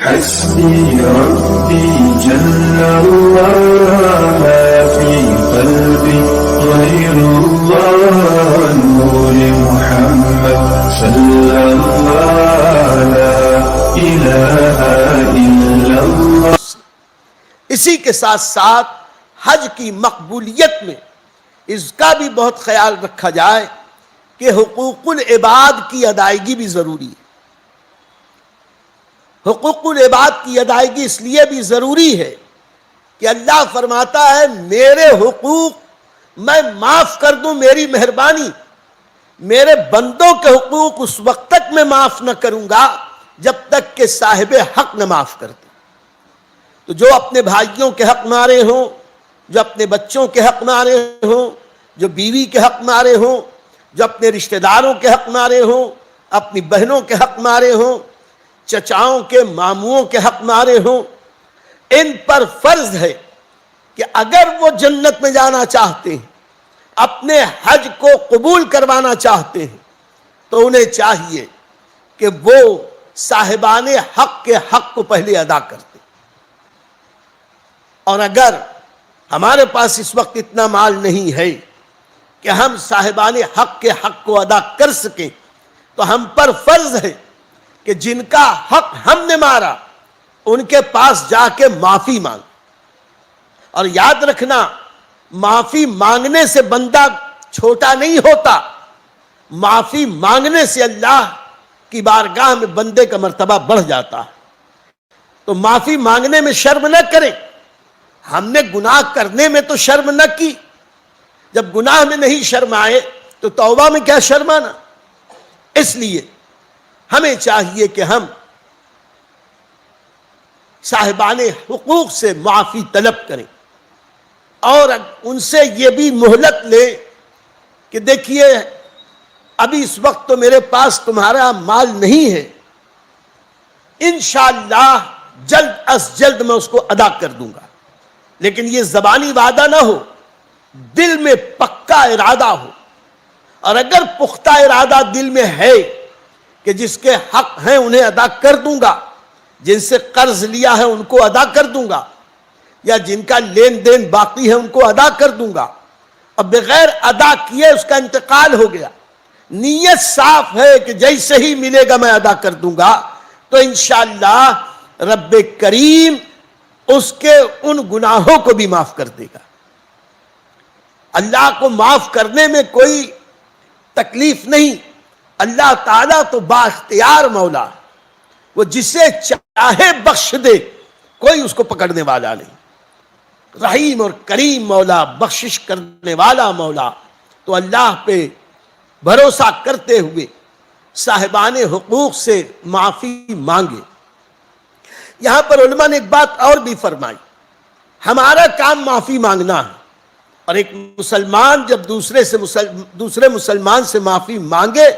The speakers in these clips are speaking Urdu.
حسبي ربي جل الله ما في قلبي غير الله نور محمد صلى الله لا إله إلا الله. اسی کے ساتھ ساتھ حج کی مقبولیت میں اس کا بھی بہت خیال رکھا جائے کہ حقوق العباد کی ادائیگی بھی ضروری ہے. حقوق العباد کی ادائیگی اس لیے بھی ضروری ہے کہ اللہ فرماتا ہے میرے حقوق میں معاف کر دوں، میری مہربانی. میرے بندوں کے حقوق اس وقت تک میں معاف نہ کروں گا جب تک کہ صاحب حق نہ معاف کر دے. تو جو اپنے بھائیوں کے حق مارے ہوں، جو اپنے بچوں کے حق مارے ہوں، جو بیوی کے حق مارے ہوں، جو اپنے رشتہ داروں کے حق مارے ہوں، اپنی بہنوں کے حق مارے ہوں، چچاؤں کے ماموں کے حق مارے ہوں، ان پر فرض ہے کہ اگر وہ جنت میں جانا چاہتے ہیں، اپنے حج کو قبول کروانا چاہتے ہیں، تو انہیں چاہیے کہ وہ صاحبان حق کے حق کو پہلے ادا کرتے. اور اگر ہمارے پاس اس وقت اتنا مال نہیں ہے کہ ہم صاحبان حق کے حق کو ادا کر سکیں، تو ہم پر فرض ہے کہ جن کا حق ہم نے مارا ان کے پاس جا کے معافی مانگ. اور یاد رکھنا، معافی مانگنے سے بندہ چھوٹا نہیں ہوتا، معافی مانگنے سے اللہ کی بارگاہ میں بندے کا مرتبہ بڑھ جاتا ہے. تو معافی مانگنے میں شرم نہ کریں. ہم نے گناہ کرنے میں تو شرم نہ کی، جب گناہ میں نہیں شرم آئے تو توبہ میں کیا شرم آنا. اس لیے ہمیں چاہیے کہ ہم صاحبان حقوق سے معافی طلب کریں اور ان سے یہ بھی مہلت لیں کہ دیکھیے ابھی اس وقت تو میرے پاس تمہارا مال نہیں ہے، انشاءاللہ جلد از جلد میں اس کو ادا کر دوں گا. لیکن یہ زبانی وعدہ نہ ہو، دل میں پکا ارادہ ہو. اور اگر پختہ ارادہ دل میں ہے کہ جس کے حق ہیں انہیں ادا کر دوں گا، جن سے قرض لیا ہے ان کو ادا کر دوں گا، یا جن کا لین دین باقی ہے ان کو ادا کر دوں گا، اور بغیر ادا کیے اس کا انتقال ہو گیا، نیت صاف ہے کہ جیسے ہی ملے گا میں ادا کر دوں گا، تو انشاءاللہ رب کریم اس کے ان گناہوں کو بھی معاف کر دے گا. اللہ کو معاف کرنے میں کوئی تکلیف نہیں. اللہ تعالیٰ تو با اختیار مولا، وہ جسے چاہے بخش دے، کوئی اس کو پکڑنے والا نہیں. رحیم اور کریم مولا، بخشش کرنے والا مولا. تو اللہ پہ بھروسہ کرتے ہوئے صاحبان حقوق سے معافی مانگے. یہاں پر علماء نے ایک بات اور بھی فرمائی، ہمارا کام معافی مانگنا ہے، اور ایک مسلمان جب دوسرے مسلمان سے معافی مانگے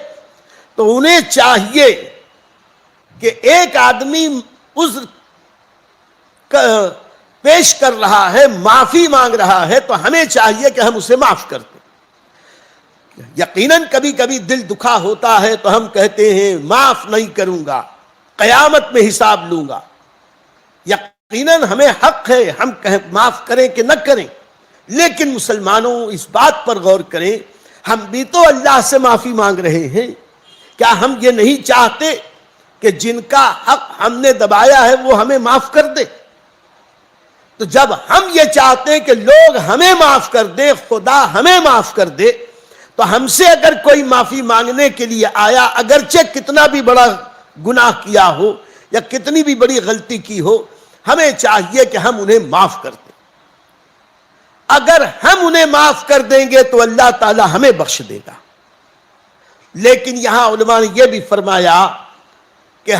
تو انہیں چاہیے کہ ایک آدمی عذر پیش کر رہا ہے، معافی مانگ رہا ہے، تو ہمیں چاہیے کہ ہم اسے معاف کر دیں. یقیناً کبھی کبھی دل دکھا ہوتا ہے تو ہم کہتے ہیں معاف نہیں کروں گا، قیامت میں حساب لوں گا. یقیناً ہمیں حق ہے ہم معاف کریں کہ نہ کریں، لیکن مسلمانوں اس بات پر غور کریں، ہم بھی تو اللہ سے معافی مانگ رہے ہیں. کیا ہم یہ نہیں چاہتے کہ جن کا حق ہم نے دبایا ہے وہ ہمیں معاف کر دے؟ تو جب ہم یہ چاہتے ہیں کہ لوگ ہمیں معاف کر دے، خدا ہمیں معاف کر دے، تو ہم سے اگر کوئی معافی مانگنے کے لیے آیا، اگرچہ کتنا بھی بڑا گناہ کیا ہو یا کتنی بھی بڑی غلطی کی ہو، ہمیں چاہیے کہ ہم انہیں معاف کر دیں. اگر ہم انہیں معاف کر دیں گے تو اللہ تعالی ہمیں بخش دے گا. لیکن یہاں علماء نے یہ بھی فرمایا کہ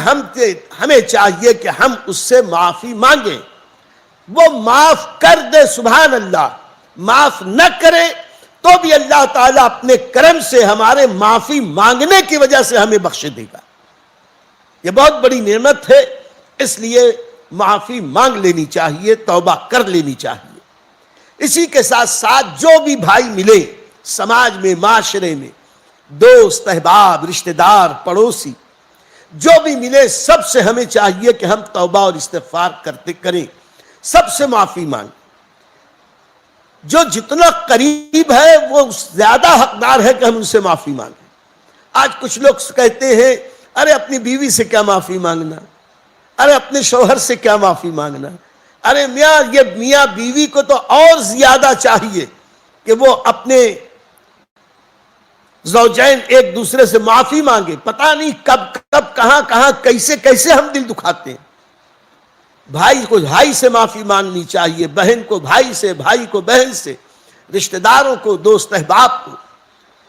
ہمیں چاہیے کہ ہم اس سے معافی مانگیں، وہ معاف کر دے سبحان اللہ، معاف نہ کرے تو بھی اللہ تعالیٰ اپنے کرم سے ہمارے معافی مانگنے کی وجہ سے ہمیں بخش دے گا. یہ بہت بڑی نعمت ہے، اس لیے معافی مانگ لینی چاہیے، توبہ کر لینی چاہیے. اسی کے ساتھ ساتھ جو بھی بھائی ملے سماج میں، معاشرے میں، دوست احباب، رشتہ دار، پڑوسی، جو بھی ملے سب سے ہمیں چاہیے کہ ہم توبہ اور استغفار کریں، سب سے معافی مانگیں۔ جو جتنا قریب ہے وہ زیادہ حقدار ہے کہ ہم ان سے معافی مانگیں۔ آج کچھ لوگ کہتے ہیں ارے اپنی بیوی سے کیا معافی مانگنا، ارے اپنے شوہر سے کیا معافی مانگنا، ارے یہ میاں بیوی کو تو اور زیادہ چاہیے کہ وہ اپنے زوجین ایک دوسرے سے معافی مانگے۔ پتہ نہیں کب کب کہاں کیسے ہم دل دکھاتے ہیں۔ بھائی کو بھائی سے معافی مانگنی چاہیے، بہن کو بھائی سے، بھائی کو بہن سے، رشتہ داروں کو، دوست احباب کو،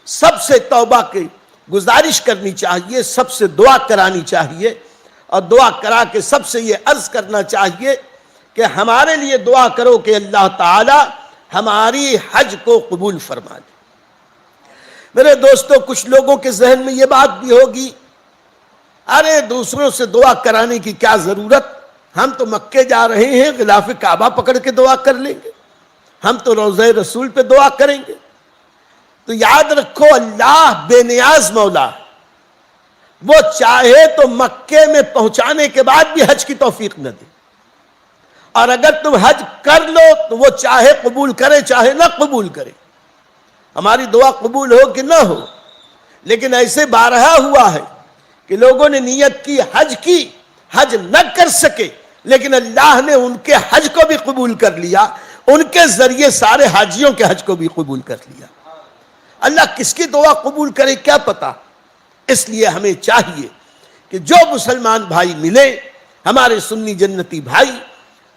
سب سے توبہ کی گزارش کرنی چاہیے، سب سے دعا کرانی چاہیے، اور دعا کرا کے سب سے یہ عرض کرنا چاہیے کہ ہمارے لیے دعا کرو کہ اللہ تعالی ہماری حج کو قبول فرما دے۔ میرے دوستو، کچھ لوگوں کے ذہن میں یہ بات بھی ہوگی ارے دوسروں سے دعا کرانے کی کیا ضرورت، ہم تو مکے جا رہے ہیں، غلاف کعبہ پکڑ کے دعا کر لیں گے، ہم تو روضہ رسول پہ دعا کریں گے۔ تو یاد رکھو اللہ بے نیاز مولا ہے، وہ چاہے تو مکے میں پہنچانے کے بعد بھی حج کی توفیق نہ دے، اور اگر تم حج کر لو تو وہ چاہے قبول کرے چاہے نہ قبول کرے، ہماری دعا قبول ہو کہ نہ ہو۔ لیکن ایسے بارہا ہوا ہے کہ لوگوں نے نیت کی، حج نہ کر سکے، لیکن اللہ نے ان کے حج کو بھی قبول کر لیا، ان کے ذریعے سارے حاجیوں کے حج کو بھی قبول کر لیا۔ اللہ کس کی دعا قبول کرے کیا پتا، اس لیے ہمیں چاہیے کہ جو مسلمان بھائی ملے، ہمارے سنی جنتی بھائی،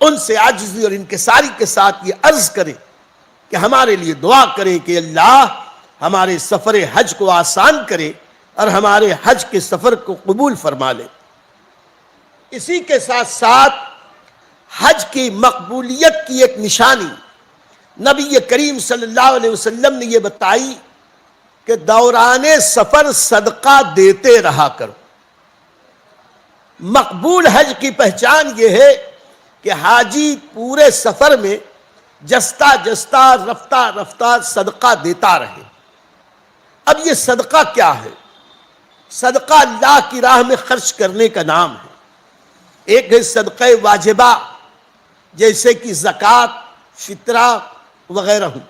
ان سے عاجزی اور انکساری کے ساتھ یہ عرض کریں کہ ہمارے لیے دعا کریں کہ اللہ ہمارے سفر حج کو آسان کرے اور ہمارے حج کے سفر کو قبول فرما لے۔ اسی کے ساتھ ساتھ حج کی مقبولیت کی ایک نشانی نبی کریم صلی اللہ علیہ وسلم نے یہ بتائی کہ دوران سفر صدقہ دیتے رہا کرو۔ مقبول حج کی پہچان یہ ہے کہ حاجی پورے سفر میں جستا رفتہ صدقہ دیتا رہے۔ اب یہ صدقہ کیا ہے؟ صدقہ اللہ کی راہ میں خرچ کرنے کا نام ہے۔ ایک ہے صدقہ واجبہ جیسے کہ زکوٰۃ، فطرہ وغیرہ ہوں،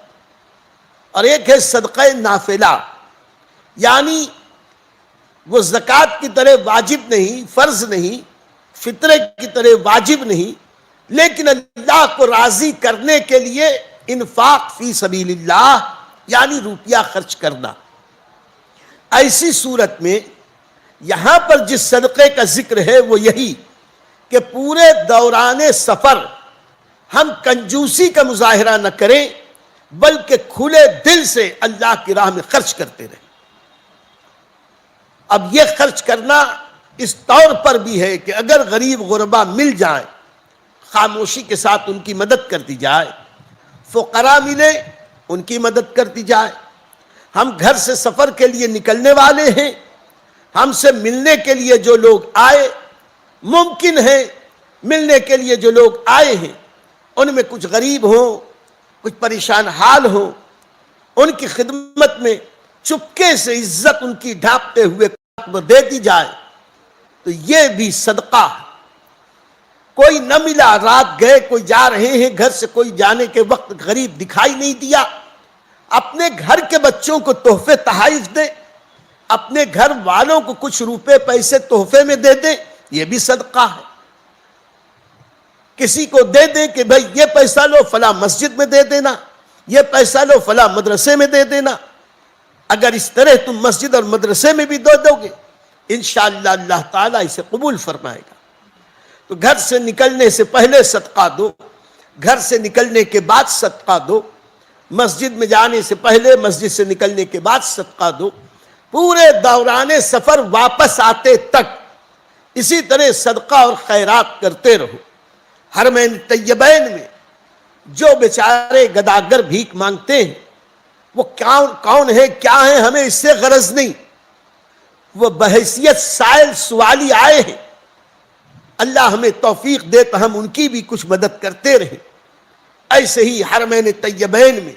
اور ایک ہے صدقہ نافلہ، یعنی وہ زکوٰۃ کی طرح واجب نہیں، فرض نہیں، فطرے کی طرح واجب نہیں، لیکن اللہ کو راضی کرنے کے لیے انفاق فی سبیل اللہ، یعنی روپیہ خرچ کرنا۔ ایسی صورت میں یہاں پر جس صدقے کا ذکر ہے وہ یہی کہ پورے دوران سفر ہم کنجوسی کا مظاہرہ نہ کریں، بلکہ کھلے دل سے اللہ کی راہ میں خرچ کرتے رہیں۔ اب یہ خرچ کرنا اس طور پر بھی ہے کہ اگر غریب غربا مل جائیں، خاموشی کے ساتھ ان کی مدد کر دی جائے، فقراء ملے ان کی مدد کر دی جائے۔ ہم گھر سے سفر کے لیے نکلنے والے ہیں، ہم سے ملنے کے لیے جو لوگ آئے، ممکن ہے ملنے کے لیے جو لوگ آئے ہیں ان میں کچھ غریب ہوں، کچھ پریشان حال ہوں، ان کی خدمت میں چپکے سے عزت ان کی ڈھانپتے ہوئے دے دی جائے تو یہ بھی صدقہ ہے۔ کوئی نہ ملا، رات گئے، کوئی جا رہے ہیں گھر سے، کوئی جانے کے وقت غریب دکھائی نہیں دیا، اپنے گھر کے بچوں کو تحفے تحائف دیں، اپنے گھر والوں کو کچھ روپے پیسے تحفے میں دے دیں، یہ بھی صدقہ ہے۔ کسی کو دے دیں کہ بھئی یہ پیسہ لو فلاں مسجد میں دے دینا، یہ پیسہ لو فلاں مدرسے میں دے دینا۔ اگر اس طرح تم مسجد اور مدرسے میں بھی دے دو گے، انشاءاللہ اللہ تعالیٰ اسے قبول فرمائے گا۔ تو گھر سے نکلنے سے پہلے صدقہ دو، گھر سے نکلنے کے بعد صدقہ دو، مسجد میں جانے سے پہلے، مسجد سے نکلنے کے بعد صدقہ دو، پورے دوران سفر واپس آتے تک اسی طرح صدقہ اور خیرات کرتے رہو۔ حرمین طیبین میں جو بیچارے گداگر بھیک مانگتے ہیں، وہ کون ہے کیا ہے ہمیں اس سے غرض نہیں، وہ بحیثیت سائل سوالی آئے ہیں، اللہ ہمیں توفیق دے تو ہم ان کی بھی کچھ مدد کرتے رہیں۔ ایسے ہی حرمین طیبین میں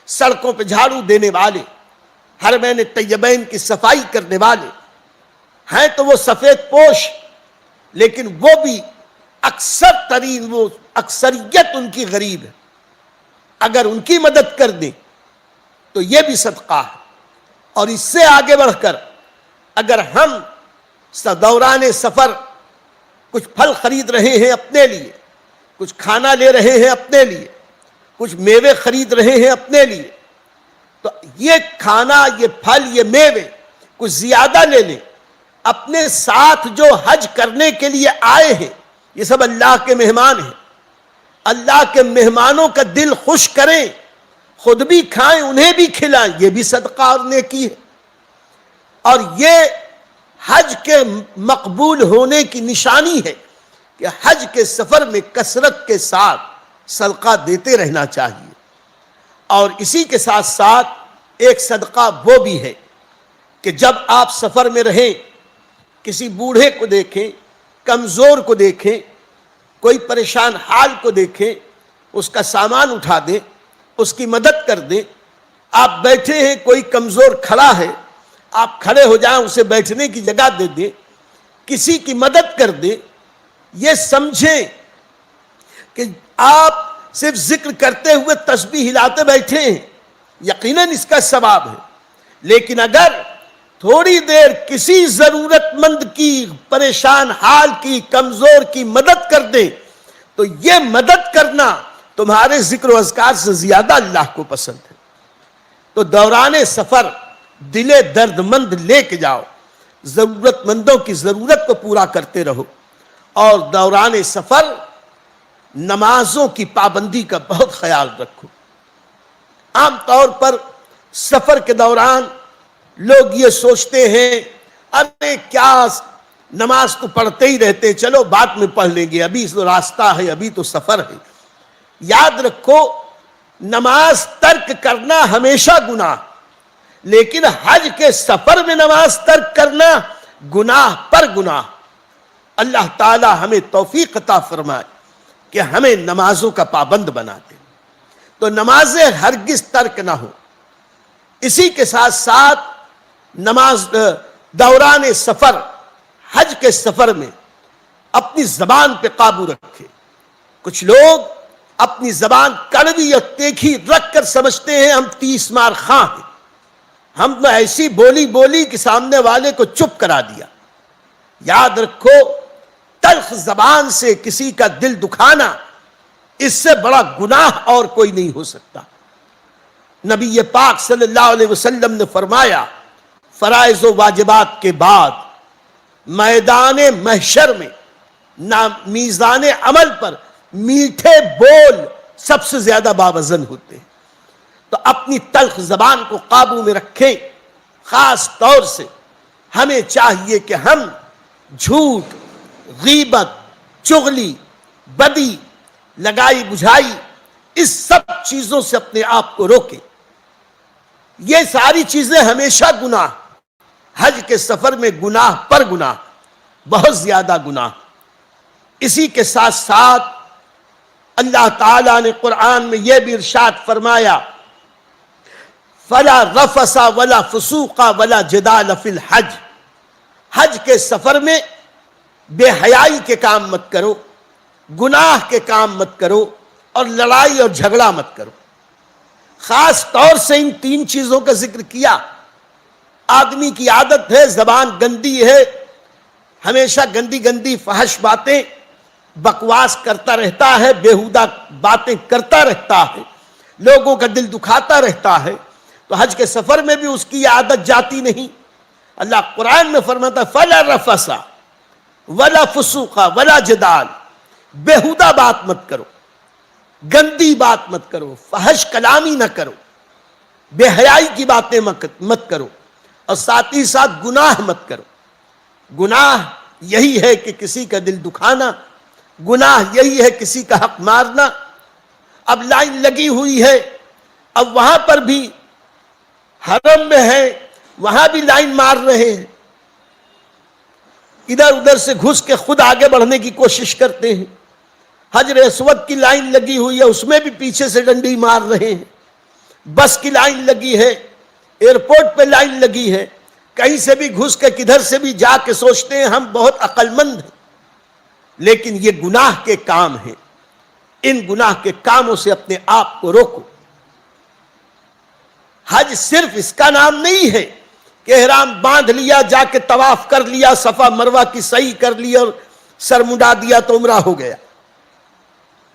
سڑکوں پہ جھاڑو دینے والے، حرمین طیبین کی صفائی کرنے والے، ہیں تو وہ سفید پوش، لیکن وہ بھی اکثر ترین، وہ اکثریت ان کی غریب ہے، اگر ان کی مدد کر دیں تو یہ بھی صدقہ ہے۔ اور اس سے آگے بڑھ کر اگر ہم دوران سفر کچھ پھل خرید رہے ہیں اپنے لیے، کچھ کھانا لے رہے ہیں اپنے لیے، کچھ میوے خرید رہے ہیں اپنے لیے، تو یہ کھانا، یہ پھل، یہ میوے کچھ زیادہ لے لیں۔ اپنے ساتھ جو حج کرنے کے لیے آئے ہیں، یہ سب اللہ کے مہمان ہیں، اللہ کے مہمانوں کا دل خوش کریں، خود بھی کھائیں، انہیں بھی کھلائیں، یہ بھی صدقہ اور نیکی ہے۔ اور یہ حج کے مقبول ہونے کی نشانی ہے کہ حج کے سفر میں کثرت کے ساتھ صدقہ دیتے رہنا چاہیے۔ اور اسی کے ساتھ ساتھ ایک صدقہ وہ بھی ہے کہ جب آپ سفر میں رہیں، کسی بوڑھے کو دیکھیں، کمزور کو دیکھیں، کوئی پریشان حال کو دیکھیں، اس کا سامان اٹھا دیں، اس کی مدد کر دیں۔ آپ بیٹھے ہیں، کوئی کمزور کھڑا ہے، آپ کھڑے ہو جائیں، اسے بیٹھنے کی جگہ دے دیں، کسی کی مدد کر دیں۔ یہ سمجھیں کہ آپ صرف ذکر کرتے ہوئے تسبیح ہلاتے بیٹھے ہیں، یقیناً اس کا ثواب ہے، لیکن اگر تھوڑی دیر کسی ضرورت مند کی، پریشان حال کی، کمزور کی مدد کر دیں تو یہ مدد کرنا تمہارے ذکر و اذکار سے زیادہ اللہ کو پسند ہے۔ تو دوران سفر دل درد مند لے کے جاؤ، ضرورت مندوں کی ضرورت کو پورا کرتے رہو، اور دوران سفر نمازوں کی پابندی کا بہت خیال رکھو۔ عام طور پر سفر کے دوران لوگ یہ سوچتے ہیں، ارے کیا نماز تو پڑھتے ہی رہتے، چلو بعد میں پڑھ لیں گے، ابھی تو راستہ ہے، ابھی تو سفر ہے۔ یاد رکھو، نماز ترک کرنا ہمیشہ گناہ، لیکن حج کے سفر میں نماز ترک کرنا گناہ پر گناہ۔ اللہ تعالی ہمیں توفیق عطا فرمائے کہ ہمیں نمازوں کا پابند بنا دے، تو نمازیں ہرگز ترک نہ ہو۔ اسی کے ساتھ ساتھ نماز دوران سفر، حج کے سفر میں اپنی زبان پہ قابو رکھے۔ کچھ لوگ اپنی زبان کڑوی اور تیکھی رکھ کر سمجھتے ہیں ہم 30 مار خاں ہیں، ہم نے ایسی بولی بولی کہ سامنے والے کو چپ کرا دیا۔ یاد رکھو، تلخ زبان سے کسی کا دل دکھانا، اس سے بڑا گناہ اور کوئی نہیں ہو سکتا۔ نبی پاک صلی اللہ علیہ وسلم نے فرمایا، فرائض و واجبات کے بعد میدان محشر میں میزان عمل پر میٹھے بول سب سے زیادہ باوزن ہوتے ہیں۔ تو اپنی تلخ زبان کو قابو میں رکھیں۔ خاص طور سے ہمیں چاہیے کہ ہم جھوٹ، غیبت، چغلی، بدی، لگائی بجھائی، اس سب چیزوں سے اپنے آپ کو روکیں۔ یہ ساری چیزیں ہمیشہ گناہ، حج کے سفر میں گناہ پر گناہ، بہت زیادہ گناہ۔ اسی کے ساتھ ساتھ اللہ تعالیٰ نے قرآن میں یہ بھی ارشاد فرمایا، فَلَا رَفَسَ وَلَا فُسُوقَ وَلَا جِدَالَ فِي الْحَجِّ، حج کے سفر میں بے حیائی کے کام مت کرو، گناہ کے کام مت کرو، اور لڑائی اور جھگڑا مت کرو۔ خاص طور سے ان 3 چیزوں کا ذکر کیا۔ آدمی کی عادت ہے، زبان گندی ہے، ہمیشہ گندی گندی فحش باتیں، بکواس کرتا رہتا ہے، بیہودہ باتیں کرتا رہتا ہے، لوگوں کا دل دکھاتا رہتا ہے، تو حج کے سفر میں بھی اس کی عادت جاتی نہیں۔ اللہ قرآن میں فرماتا ہے فَلَا رَفَسَ وَلَا فُسُوقَ وَلَا جِدَالَ، بیہودہ بات مت کرو، گندی بات مت کرو، فحش کلامی نہ کرو، بے حیائی کی باتیں مت کرو، اور ساتھ ہی ساتھ گناہ مت کرو۔ گناہ یہی ہے کہ کسی کا دل دکھانا، گناہ یہی ہے کسی کا حق مارنا۔ اب لائن لگی ہوئی ہے، اب وہاں پر بھی حرم میں ہے، وہاں بھی لائن مار رہے ہیں، ادھر ادھر سے گھس کے خود آگے بڑھنے کی کوشش کرتے ہیں۔ حجر اسود کی لائن لگی ہوئی ہے، اس میں بھی پیچھے سے ڈنڈی مار رہے ہیں۔ بس کی لائن لگی ہے، ایئرپورٹ پہ لائن لگی ہے، کہیں سے بھی گھس کے کدھر سے بھی جا کے سوچتے ہیں ہم بہت عقل مند ہیں، لیکن یہ گناہ کے کام ہیں، ان گناہ کے کاموں سے اپنے آپ کو روکو۔ حج صرف اس کا نام نہیں ہے کہ احرام باندھ لیا، جا کے طواف کر لیا، صفا مروہ کی سعی کر لی اور سر مڈا دیا تو عمرہ ہو گیا۔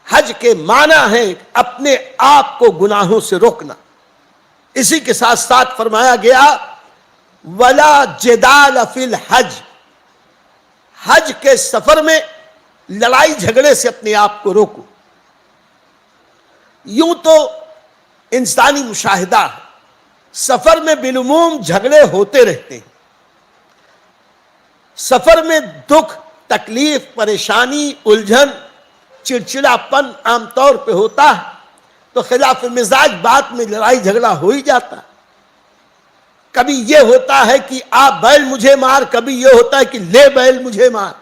حج کے معنی ہے اپنے آپ کو گناہوں سے روکنا۔ اسی کے ساتھ ساتھ فرمایا گیا وَلَا جِدَالَ فِي الْحَجِّ، حج کے سفر میں لڑائی جھگڑے سے اپنے آپ کو روکو۔ یوں تو انسانی مشاہدہ ہے، سفر میں بالعموم جھگڑے ہوتے رہتے ہیں، سفر میں دکھ، تکلیف، پریشانی، الجھن، چڑچڑاپن عام طور پہ ہوتا ہے، تو خلاف مزاج بات میں لڑائی جھگڑا ہو ہی جاتا ہے۔ کبھی یہ ہوتا ہے کہ آ بیل مجھے مار، کبھی یہ ہوتا ہے کہ لے بیل مجھے مار،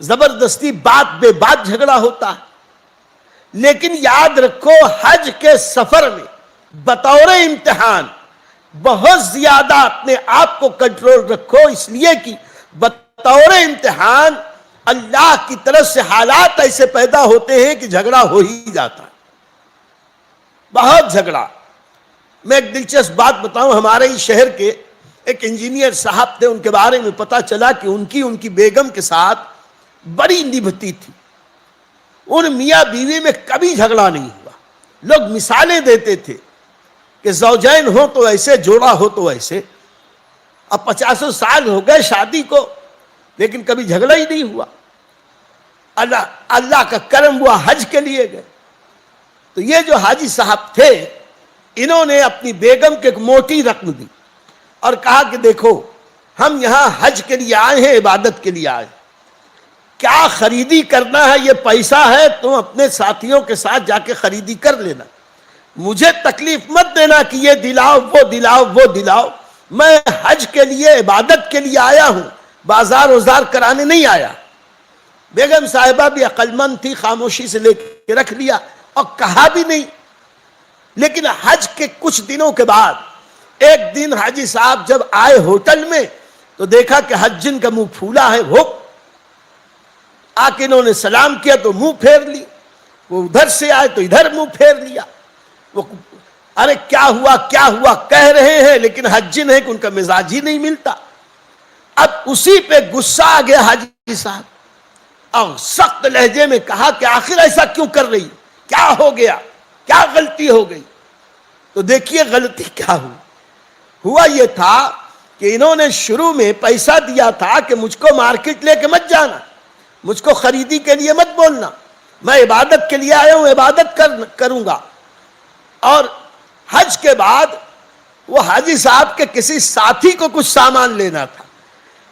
زبردستی بات بے بات جھگڑا ہوتا ہے۔ لیکن یاد رکھو حج کے سفر میں بطور امتحان بہت زیادہ اپنے آپ کو کنٹرول رکھو، اس لیے کہ بطور امتحان اللہ کی طرف سے حالات ایسے پیدا ہوتے ہیں کہ جھگڑا ہو ہی جاتا ہے، بہت جھگڑا۔ میں ایک دلچسپ بات بتاؤں، ہمارے ہی شہر کے ایک انجینئر صاحب تھے، ان کے بارے میں پتا چلا کہ ان کی بیگم کے ساتھ بڑی نبھتی تھی، ان میاں بیوی میں کبھی جھگڑا نہیں ہوا۔ لوگ مثالیں دیتے تھے کہ زوجین ہو تو ایسے، جوڑا ہو تو ایسے۔ اب 50 سال ہو گئے شادی کو، لیکن کبھی جھگڑا ہی نہیں ہوا۔ اللہ کا کرم ہوا، حج کے لیے گئے تو یہ جو حاجی صاحب تھے، انہوں نے اپنی بیگم کو ایک موٹی رقم دی اور کہا کہ دیکھو ہم یہاں حج کے لیے آئے ہیں، عبادت کے لیے آئے ہیں، کیا خریدی کرنا ہے یہ پیسہ ہے، تم اپنے ساتھیوں کے ساتھ جا کے خریدی کر لینا، مجھے تکلیف مت دینا کہ یہ دلاؤ وہ دلاؤ وہ دلاؤ، میں حج کے لیے عبادت کے لیے آیا ہوں، بازار وزار کرانے نہیں آیا۔ بیگم صاحبہ بھی عقل مند تھی، خاموشی سے لے کے رکھ لیا اور کہا بھی نہیں۔ لیکن حج کے کچھ دنوں کے بعد ایک دن حاجی صاحب جب آئے ہوٹل میں تو دیکھا کہ حجن کا منہ پھولا ہے، وہ آ کے انہوں نے سلام کیا تو منہ پھیر لی، وہ ادھر سے آئے تو ادھر منہ پھیر لیا۔ وہ ارے کیا ہوا کیا ہوا کہہ رہے ہیں، لیکن حجن ہے کہ ان کا مزاج ہی نہیں ملتا۔ اب اسی پہ غصہ آ گیا حاجی صاحب اور سخت لہجے میں کہا کہ آخر ایسا کیوں کر رہی، کیا ہو گیا، کیا غلطی ہو گئی؟ تو دیکھیے غلطی کیا ہوا یہ تھا کہ انہوں نے شروع میں پیسہ دیا تھا کہ مجھ کو مارکیٹ لے کے مت جانا، مجھ کو خریدی کے لیے مت بولنا، میں عبادت کے لیے آیا ہوں، عبادت کروں گا۔ اور حج کے بعد وہ حاجی صاحب کے کسی ساتھی کو کچھ سامان لینا تھا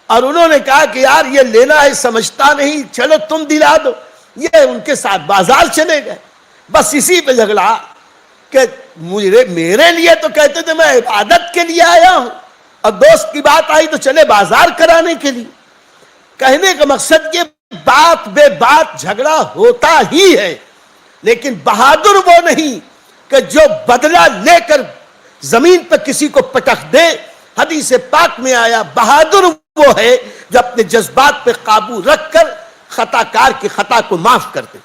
اور انہوں نے کہا کہ یار یہ لینا ہے، سمجھتا نہیں، چلو تم دلا دو۔ یہ ان کے ساتھ بازار چلے گئے، بس اسی پہ جھگڑا کہ میرے لیے تو کہتے تھے میں عبادت کے لیے آیا ہوں، اور دوست کی بات آئی تو چلے بازار کرانے کے لیے۔ کہنے کا مقصد یہ بات بے بات جھگڑا ہوتا ہی ہے، لیکن بہادر وہ نہیں کہ جو بدلہ لے کر زمین پر کسی کو پٹخ دے۔ حدیث پاک میں آیا بہادر وہ ہے جو اپنے جذبات پہ قابو رکھ کر خطا کار کی خطا کو معاف کر دے۔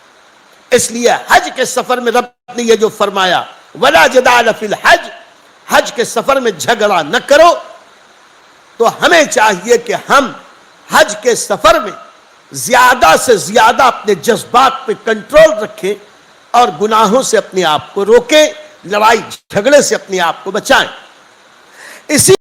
اس لیے حج کے سفر میں رب نے یہ جو فرمایا وَلَا جِدَالَ فِي الْحَجِّ، حج کے سفر میں جھگڑا نہ کرو، تو ہمیں چاہیے کہ ہم حج کے سفر میں زیادہ سے زیادہ اپنے جذبات پہ کنٹرول رکھیں اور گناہوں سے اپنے آپ کو روکیں، لڑائی جھگڑے سے اپنے آپ کو بچائیں۔ اسی